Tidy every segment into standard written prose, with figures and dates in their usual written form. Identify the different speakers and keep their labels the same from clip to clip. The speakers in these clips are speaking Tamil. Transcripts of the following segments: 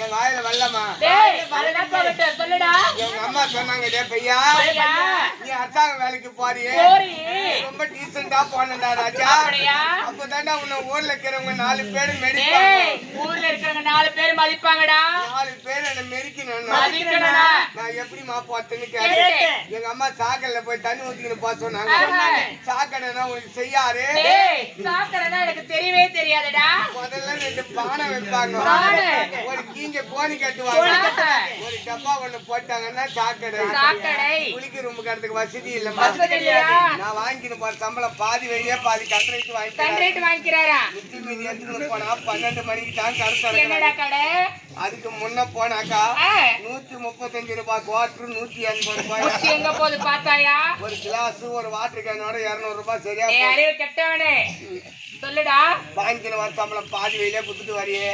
Speaker 1: எங்க ஆயில வரலமா
Speaker 2: சொல்லுடா.
Speaker 1: எங்க அம்மா சொன்னாங்க பையா நீ அத்தாங்க வேலைக்கு போறியே ரொம்ப டீசெண்டா போனடா ராஜா. அப்பதான்டா உன்னை ஊர்ல இருக்கிறவங்க 4 பேர் மெடிப்பாங்க.
Speaker 2: ஊர்ல இருக்கிறவங்க 4 பேர் மதிப்பாங்கடா.
Speaker 1: 4 பேர் என்ன மெரிக்கணும். நான் எப்படிமா போத்தேன்னு கேட்டேன். எங்க அம்மா சாக்கடையில போய் தண்ணி ஊத்திக்கின்னு போக சொன்னாங்க. சாக்கடைனா உனக்கு செய்யாரு.
Speaker 2: சாக்கடைனா எனக்கு தெரியவே தெரியாதுடா.
Speaker 1: முதல்ல 2 பானை வைப்பாங்க. ஒரு கீஞ்ச கோணி கட்டுவாங்க. ஒரு டப்பா ஒண்ணு போட்டாங்கன்னா சாக்கடை. குளிக்க ரூம் கட்டுறதுக்கு வசதி இல்லம்மா. நான் வாங்கின்னு போற சம்பளம் பாதி வழியே பாதி கண்ட்ரைட்
Speaker 2: வாங்கிக்கிறாரா.
Speaker 1: மீதி எடுத்துட்டு போனா 12 மணிக்கு தான் கடை. அதுக்கு முன்ன போனாக்கா 135 ரூபாய் குவார்டர் 180 ரூபாய்.
Speaker 2: எங்க போது பார்த்தாயா?
Speaker 1: ஒரு கிளாஸ் ஒரு வாட்டர் கேனோட 200 ரூபாய் சரியா?
Speaker 2: அறிவு கெட்டவனே சொல்லுடா.
Speaker 1: வாங்கின வர சம்பளம் பாதி வழியிலே குத்துட்டு வரையே.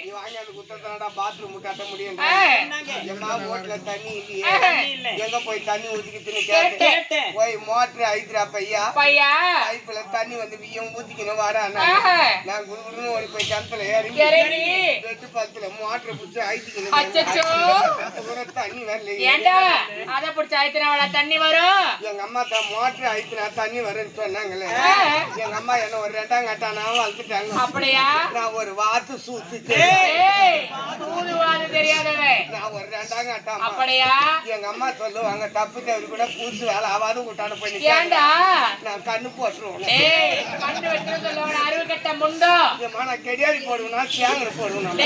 Speaker 1: நீ வாங்கி அந்த குத்தத்தாடா பாத்ரூம் கட்ட முடியும். எம்மா ஓட்டுல தண்ணி இல்லையே, எங்க போய் தண்ணி ஊத்திக்கிட்டுன்னு கேட்டேன். போய் மோட்டர் ஐத்துறா பையா பைப்புல தண்ணி வந்து வியம் ஊத்திக்கணும் வாடா. நான் குடுகுடுன்னு ஓடி போய் கிணத்துல இறங்கி 8 10 மோட்டர் பிடிச்சி ஐத்திக்கணும். தண்ணி வரலையே.
Speaker 2: அத பிடிச்சி ஐத்தினா தண்ணி வரும்.
Speaker 1: எங்க அம்மா தான் மோட்டர் ஐத்தினா தண்ணி வரும்னு சொன்னாங்களே. எங்க அம்மா என்ன ஒரு 2ஆம் கட்டானாவும் வளர்த்துட்டாங்க. அப்படியா? நான் ஒரு வாத்து சூத்துட்டு தெரியாதவன் நான் ஒரு 2ஆம் கட்டம். அப்படியா? எங்க அம்மா சொல்லுவாங்க தப்பு தவறு கூட பூசு வேலை ஆவாது விட்டான பண்ணி. நான் கண்ணு போட்டுருவோம்.
Speaker 2: கண்ணு வெட்டு சொல்லுவாங்க. அறிவு கட்ட முண்டோ.
Speaker 1: நான் கெடியாடி போடுவேனா சேங்கர் போடுவேன்.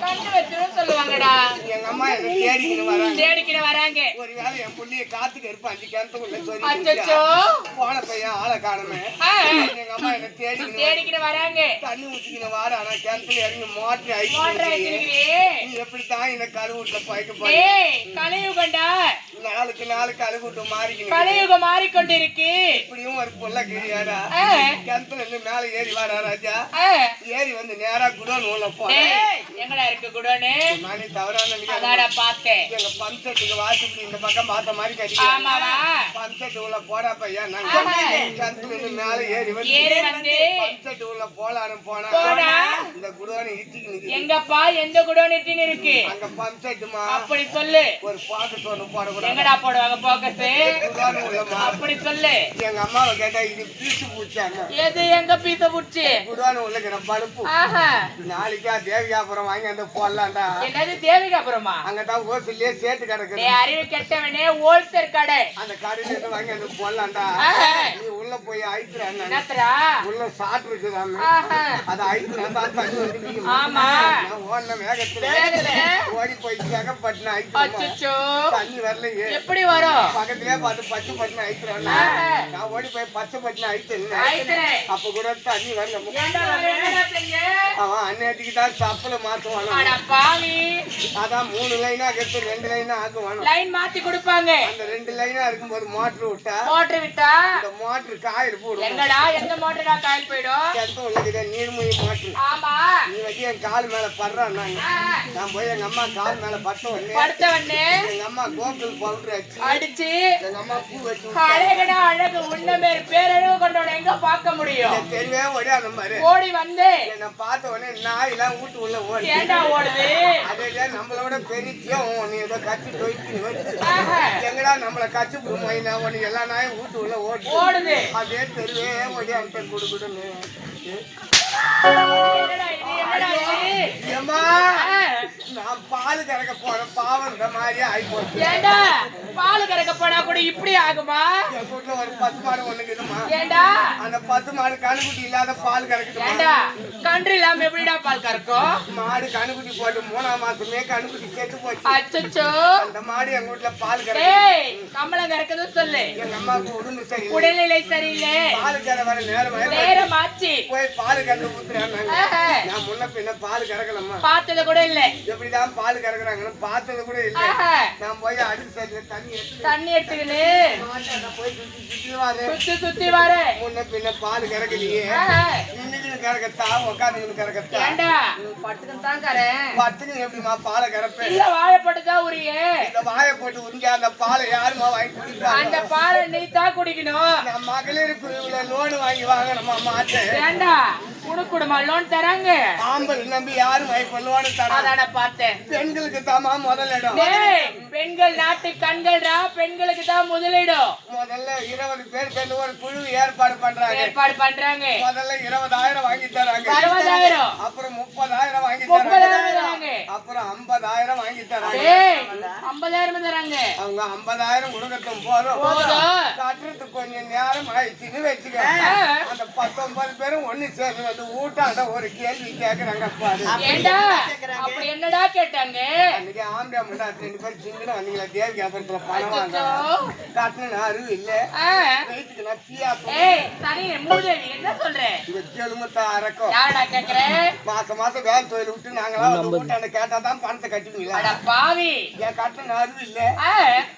Speaker 2: கண்ணு வெட்டு சொல்லுவாங்கடா.
Speaker 1: எங்க அம்மா என்ன தேடிக்கின்னு வராங்க. ஒரு வேலை என் புள்ளிய காத்துக்கு இருப்பேன். 5 கிணத்துக்குள்ள போன பையன் ஆளை காணுமே. எங்க அம்மா என்ன தேடிக்கிட்டு வராங்க. தண்ணி ஊத்திக்கின்னு வார. ஆனா கிணத்துல இறங்கி மோட்டர் ஆயிடுச்சு. நீ எப்படித்தான் என்ன கழுவுட்ட போய்க்க போய்
Speaker 2: கலியுகண்டா.
Speaker 1: நாளுக்கு கழுவுட்டு
Speaker 2: கலியுகம் மாறிக்கொண்டிருக்கு.
Speaker 1: இப்படியும் ஒரு புள்ள கிழியாடா. கிணத்துல இருந்து மேல ஏறி வாரா ராஜா. ஏறி வந்து நேரா குடோன் உள்ள போறேன்.
Speaker 2: எங்கடா இருக்கு குடோனு?
Speaker 1: நானே தவறான
Speaker 2: பார்த்தேன்.
Speaker 1: எங்க பம்செட்டுக்கு வாசிப்படி இந்த பக்கம் பார்த்த மாதிரி கட்டி பம்செட்டு உள்ள போடா பையா. நாங்க கிணத்துல இருந்து மேல ஏறி வந்து பம்செட்டு உள்ள போலான்னு போனா இந்த குடோன் இட்டிக்கு.
Speaker 2: எங்கப்பா எந்த குடோன் இட்டின்னு இருக்கு? அங்க
Speaker 1: பம்செட்டுமா.
Speaker 2: அப்படி சொல்லு.
Speaker 1: ஒரு பாக்கெட் ஒண்ணு போடக்கூடாது.
Speaker 2: எங்கடா போடுவாங்க பாக்கெட்டு? குடோன் உள்ளமா. அப்படி சொல்லு.
Speaker 1: எங்க அம்மாவை கேட்டா இது பீசு பூச்சாங்க.
Speaker 2: எது எங்க பீச பூச்சி?
Speaker 1: குடோன் உள்ளக்கிற பழுப்பு. நாளைக்கா தேவிகாபுரம் வாங்கி அந்த போடலாம்டா.
Speaker 2: என்னது தேவிகாபுரமா?
Speaker 1: அங்கதான் ஹோல்சேல்லே சேர்த்து கிடக்கு.
Speaker 2: அறிவு கெட்டவனே ஹோல்சேல் கடை. அந்த
Speaker 1: கடையில இருந்து வாங்கி அந்த போடலாம்டா. நீ உள்ள போய் ஐத்துறா உள்ள சாட்டு இருக்குதாமே. அது ஐத்துனா தான் தண்ணி வந்து. ஆமா ஓடின வேகத்துல ஓடி போய் ஜெகப்பட்டின ஐத்து. தண்ணி வரலையே. எப்படி வரும்? பக்கத்திலே பார்த்து பச்சை பட்டின ஐத்துறான். நான் ஓடி போய் பச்சை பட்டின ஐத்துறேன். அப்ப கூட தண்ணி வரல. அவன் அன்னைக்கு தான் சப்பல மாத்துவான். அதான் 3 லைனா கெட்டு 2 லைனா ஆக்குவான். லைன் மாத்தி கொடுப்பாங்க. அந்த 2 லைனா இருக்கும்போது மோட்டர் விட்டா இந்த மோட்டர் காயில் போடும். என்னடா எந்த மோட்டரா காயில் போய்டும்? செத்த உள்ளது நீர்மூழ்கி மோட்டர். ஆமா நீ வந்து என் கால் மேல படுறான். நான் போய் எங்க அம்மா கால் மேல படுத்த உடனே எங்க அம்மா கோகுல் பவுடர் அடிச்சு எங்க அம்மா பூ வச்சு அழகடா அழகு உன்ன மேல பேரளவு கொண்டோட எங்க பார்க்க முடியும்? தெரியவே ஓடியாத மாதிரி ஓடி வந்து என்ன பார்த்த உடனே நாய் எல்லாம் வீட்டு உள்ள ஓடி. ஏண்டா ஓடுது? அதே நம்மளோட பெரிய நீ ஏதோ கட்சி தொய்க்கு எங்கடா நம்மள கட்சி புடுமைனா உனக்கு எல்லா நாயும் வீட்டு உள்ள ஓடுது. அதே தெரியவே ஓடியாட்ட கொடுக்குதுன்னு நான் பால் கறக்க போறேன். பாவம் இந்த மாதிரி ஆயிப்போச்சு. ஏண்டா பால் கறக்க போனா கூட இப்படி ஆகுமா? என் வீட்டுல ஒரு 10 மாடு ஒண்ணுக்குதுமா. ஏண்டா அந்த 10 மாடு கணுக்குட்டி இல்லாத பால் கறக்குது. ஏண்டா கன்று இல்லாம எப்படிடா பால் கறக்கும்? மாடு கணுக்குட்டி போட்டு 3ஆம் மாசமே கணுக்குட்டி செத்து போச்சு. அச்சச்சோ அந்த மாடு எங்க வீட்டுல பால் கறக்கு. ஏய் கம்பளம் கறக்குது சொல்லு. எங்க அம்மாவுக்கு உடல்நிலை சரியில்லை. பால் கற வர நேரம் ஆச்சு. போய் பால் கறந்து ஊத்துறாங்க. நான் முன்ன பின்ன பால் கறக்கலம்மா. பார்த்தது கூட இல்ல. எப்படிதான் பால் கறக்குறாங்கன்னு பார்த்தது கூட இல்ல. நான் போய் அடுத்த சைடுல தண்ணி எடுத்துக்கின்னு போய் சுத்தி வாரு. முன்ன பின்ன பால் கறக்கலையே. இன்னைக்கு கறக்கத்தா உட்காந்து கறக்கத்தா? ஏண்டா பட்டுக்கு தான் கறேன். பட்டுக்கு எப்படிமா பாலை கறப்பேன்? இல்ல வாழைப்பட்டுதான் உரிய. இந்த வாழைப்பட்டு உறிஞ்ச அந்த பாலை யாருமா வாங்கி குடிப்பா? அந்த பாலை நீ தான் குடிக்கணும். நான் மகளிர் பிரிவுல லோன் வாங்கி வாங்கணுமா மாட்டேன். ஏண்டா
Speaker 2: குடுக்குடுமா லோன் தராங்க
Speaker 1: ஆம்பளை நம்பி யாரும் கொள்ளுவான்னு தராங்க.
Speaker 2: அதான பார்த்தேன்.
Speaker 1: பெண்களுக்கு தாமா முதலிடம்.
Speaker 2: டேய், பெண்கள் நாட்டு கண்கள்டா, பெண்களுக்கு தான் முதலிடம்.
Speaker 1: முதல்ல 20 பேர் சேர்ந்து ஒரு குழு ஏற்பாடு பண்றாங்க.
Speaker 2: முதல்ல
Speaker 1: 20,000 வாங்கி தராங்க.
Speaker 2: 60,000
Speaker 1: அப்புறம் 30,000 வாங்கி
Speaker 2: 30,000 தராங்க.
Speaker 1: அப்புறம் 50,000 வாங்கி தராங்க.
Speaker 2: டேய், 50,000 தராங்க.
Speaker 1: அவங்க 50,000 கொடுக்கட்டும் போதும். கட்டுறதுக்கு கொஞ்சம் நேரம் ஆயிடுச்சுன்னு வச்சுக்க. அந்த 19 பேரும் ஒண்ணு சேர்ந்து வந்து ஊட்டாண்ட ஒரு கேள்வி கேக்குறாங்க பாரு.
Speaker 2: ஏண்டா அப்படி என்னடா கேட்டாங்க?
Speaker 1: அன்னைக்கு ஆம்பளை முண்டா 2 பேரும் சிங்கன வந்தீங்களா தேவி அப்புறத்துல பணம் வாங்க கட்டணும் அருவு இல்ல வெயிட்டுக்கு நான் பியா
Speaker 2: சரி மூதேவி என்ன சொல்ற?
Speaker 1: இவ செலுமத்த அரக்கம்
Speaker 2: யாரடா கேக்குற?
Speaker 1: மாசம் வேலை தொழில் விட்டு நாங்களா வந்து ஊட்டாண்ட கேட்டாதான் பணத்தை கட்டுவீங்களா?
Speaker 2: அட பாவி,
Speaker 1: ஏன் கட்டணும் அருவு இல்ல?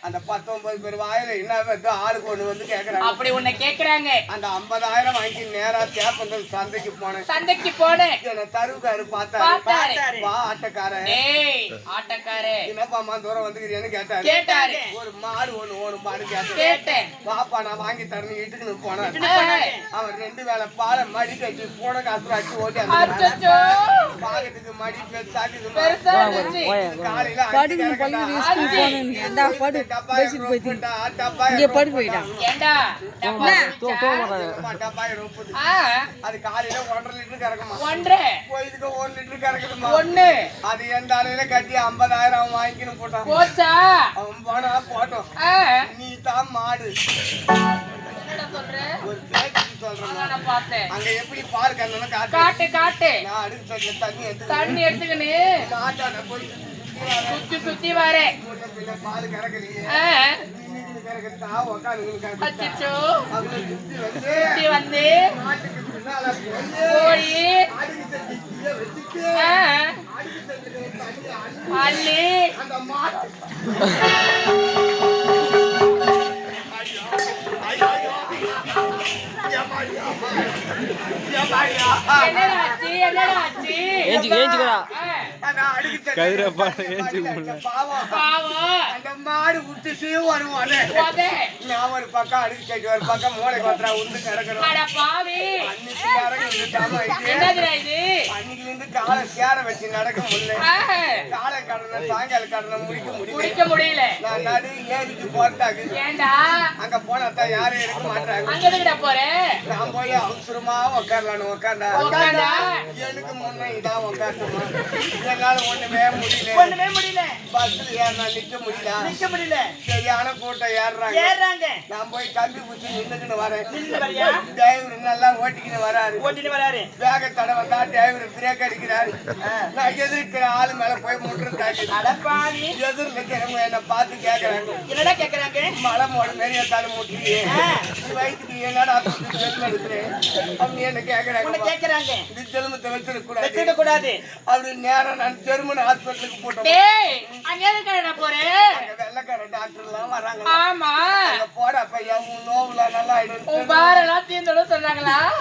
Speaker 1: அந்த 19 பேர் வாயில என்ன வருது ஆளுக்கு ஒண்ணு வந்து கேக்குறாங்க.
Speaker 2: அப்படி உன்னை கேக்குறாங்க.
Speaker 1: அந்த 50,000 வாங்கி நேரா தேப்பந்தல் சந்தைக்கு போனேன்.
Speaker 2: என்ன
Speaker 1: தருவுக்காரு பார்த்தாரு. வா ஆட்டக்காரன்.
Speaker 2: டேய் ஆட்டக்காரே,
Speaker 1: என்னப்பா தூரம் வந்துக்கிறீன்னு
Speaker 2: கேட்டாரு.
Speaker 1: ஒரு மாடு ஒண்ணு மாடு
Speaker 2: கேட்டேன்.
Speaker 1: பாப்பா நான் வாங்கி தரணும் இட்டுக்குன்னு போனேன். அவன் 2 வேளை பாலை மடி கட்டி போன காசு அடிச்சு ஓட்டி பாக்கத்துக்கு மடி பெருசா காலையில அது காலையில 1.5 லிட்டர் கறக்குமா? 1 லிட்டர் கறக்குதுமா? அது எந்த அலையில கட்டி 50,000 வாங்கிக்கணும் போட்டான்.
Speaker 2: போச்சா?
Speaker 1: அவன் போனா போட்டோம். நீ தான் மாடு ஒரு பேச்சுக்கு சொல்றேன். அங்க எப்படி பாரு கண்ணு காட்டு. நான் அடுக்கு தண்ணி எடுத்துக்கின்னு மாட்டான போய்
Speaker 2: சுத்தி வரேன்.
Speaker 1: பால் கறக்கலையே கறக்கத்தா உக்காந்து
Speaker 2: சுத்தி வந்து போய் அள்ளி
Speaker 1: மாடு விட்டு வருவான். நான் ஒரு பக்கம் அடுக்கு சைடு ஒரு பக்கம் மூளை கொத்தா உண்டு கிடக்கணும். அன்னைக்கு காலை சேர வச்சு நடக்க முடியல. காலை கடனை சாயங்கால கடனை முடிக்க முடியல. நான் நடு ஏரிக்கு போட்டாக்கு அங்க போனாத்தான் யாரும் இருக்க மாட்டாங்க. நான் போய் அவசரமா உட்காரலான்னு உட்கார்ந்தா எனக்கு முன்ன இதான் உட்காரணுமா? என்னால ஒண்ணுமே முடியல. பஸ்ல ஏறினா நிக்க முடியல. சரியான கூட்டம் ஏறுறாங்க. நான் போய் கம்பி குச்சி நின்னுக்கின்னு வரேன். டிரைவர் நல்லா ஓட்டிக்கின்னு வராரு. வேக தடை வந்தா டிரைவர் பிரேக் அடிக்கிறாரு. நான் எதிர்க்கிற ஆளு மேல போய் முட்டுறாங்க. எதிர் நிக்கிறவங்க என்ன பார்த்து கேக்குறாங்க. மலை மோடு மாரி எத்தாலும் முட்டுறியே வயிற்றுக்கு என்னடா எடுக்கிறேன் அவங்க என்ன கேக்குறாங்க. செலுமத்தை வச்சிருக்க கூடாது. அப்படி நேரம் நான் ஜெர்மன் ஹாஸ்பிட்டலுக்கு போட்டேன். வெள்ளக்கார டாக்டர் எல்லாம் வராங்க. போறப்ப நோவுல நல்லா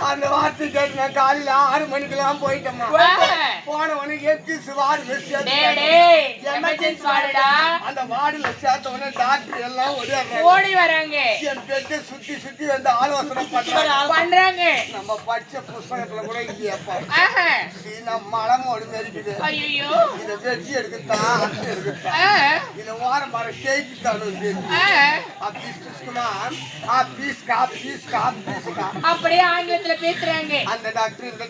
Speaker 1: அந்த வார்த்தை கேட்டு நான் காலையில 6 மணிக்கெல்லாம் போயிட்டோமா. போன உடனே அந்த வார்டுல சேர்த்த உடனே டாக்டர் எல்லாம் ஓடி வராங்க. என் பேச்ச சுத்தி வந்து ஆலோசனை பண்றாங்க. நம்ம படிச்ச புத்தகத்துல கூட இல்லையாப்பா. நம்ம மலமோடு மெரிக்குது. இதை வெட்டி எடுக்கத்தான் அட்டு எடுக்கத்தான் இதை வாரம் பாரு
Speaker 2: அப்படியே ஆங்கிலத்துல பேசுறாங்க.
Speaker 1: அந்த டாக்டர் இந்த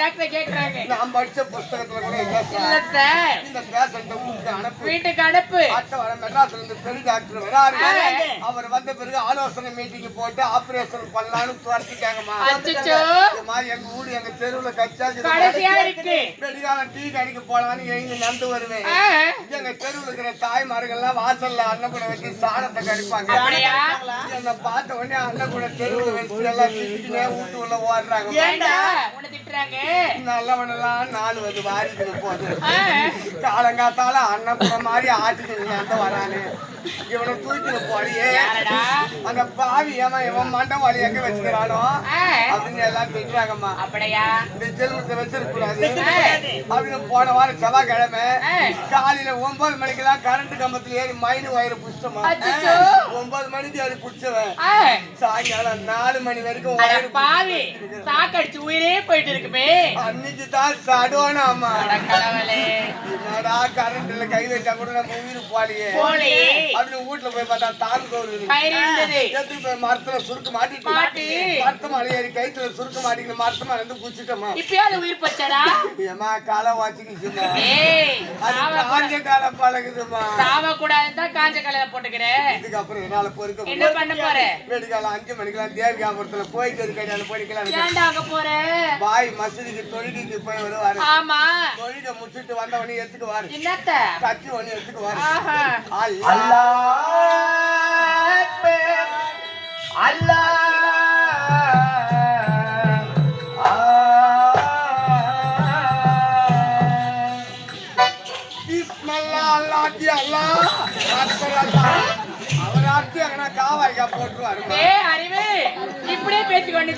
Speaker 1: டாக்டர் கேக்குறாங்க. நான் படிச்ச புத்தகத்துல கூட இந்த பேஷண்ட்
Speaker 2: வீட்டுக்கு அனுப்பு.
Speaker 1: அடுத்த வாரம் மெட்ராஸ்ல இருந்து பெரிய டாக்டர் வராரு. அவர் வந்த பிறகு ஆலோசனை மீட்டிங் போட்டு ஆபரேஷன் பண்ணலாம்னு துரத்திட்டாங்கம்மா. எங்க ஊரு எங்க தெருவுல வெடிகாலம் டீ கடைக்கு போலான்னு எழுந்து நடந்து வருவேன். எங்க தெருவுல இருக்கிற தாய்மார்கள்லாம் வாசல்ல அன்னக்கூட வச்சு சாணத்தை கடிப்பாங்க. என்ன பார்த்த உடனே அன்னக்கூட தெருவுல வச்சு எல்லாம் திட்டினே வீட்டு உள்ள ஓடுறாங்க. நல்லவனெல்லாம் 4 வந்து வாரிக்கணும் போது காலங்காத்தால அன்னக்கூட மாதிரி ஆட்டுக்கு அந்த வரானு இவனை தூக்கிட்டு போறியே அந்த பாவி ஏமா இவன் மண்டவாளி எங்க வச்சுக்கிறானோ அப்படின்னு எல்லாம் திட்டுறாங்கம்மா.
Speaker 2: அப்படியா
Speaker 1: இந்த ஜென்மத்தை வச்சிருக்கூடாது அப்படின்னு போன வாரம் செவ்வாய்க்கிழமை காலையில 9 மணிக்கெல்லாம் கரண்ட் கம்பத்துல ஏறி மைனு வயிறு புடிச்சமா. 9 மணிக்கு ஏறி புடிச்சவன் சாயங்காலம் 4 மணி வரைக்கும் வயிறு
Speaker 2: பாவி சாக்கடிச்சு உயிரே போயிட்டு இருக்குமே.
Speaker 1: அன்னைக்கு தான் சடோனா அம்மா.
Speaker 2: கடவுளே
Speaker 1: என்னடா கரண்ட்ல கை வச்சா கூட நம்ம உயிர் போலியே அப்படின்னு வீட்டுல போய் பார்த்தா தாங்க எடுத்துட்டு போய் மரத்துல சுருக்க மாட்டிட்டு மரத்த மலை ஏறி கைத்துல சுருக்க மாட்டிக்கிட்டு மரத்த மலை வந்து குச்சிட்டோமா.
Speaker 2: இப்பயாவது உயிர் போச்சடா?
Speaker 1: ஏமா காலை வாச்சிக்கிச்சுமா. காஞ்ச காலை பழகுதுமா.
Speaker 2: சாவ கூடாதுதான் காஞ்ச காலையில போட்டுக்கிறேன்.
Speaker 1: இதுக்கப்புறம் என்னால பொறுக்க
Speaker 2: என்ன பண்ண போறேன்?
Speaker 1: வெடிக்காலம் 5 மணிக்கெல்லாம் தேவிகாபுரத்துல போயிட்டு இருக்கையால போய்க்கலாம்.
Speaker 2: ஏன்டா அங்க போறேன்?
Speaker 1: பாய் மசூதிக்கு தொழுகைக்கு போய் வருவாரு.
Speaker 2: ஆமா
Speaker 1: தொழுகை முடிச்சுட்டு வந்தவனே எடுத்துக்குவாரு.
Speaker 2: என்னத்த
Speaker 1: கட்சி ஒண்ணு எடுத்துக்குவாரு. அவர் ஆட்சி அங்கே காவாய்க்கா போட்டுருவாரு.
Speaker 2: அறிவு இப்படியே பேசிக்கொண்டு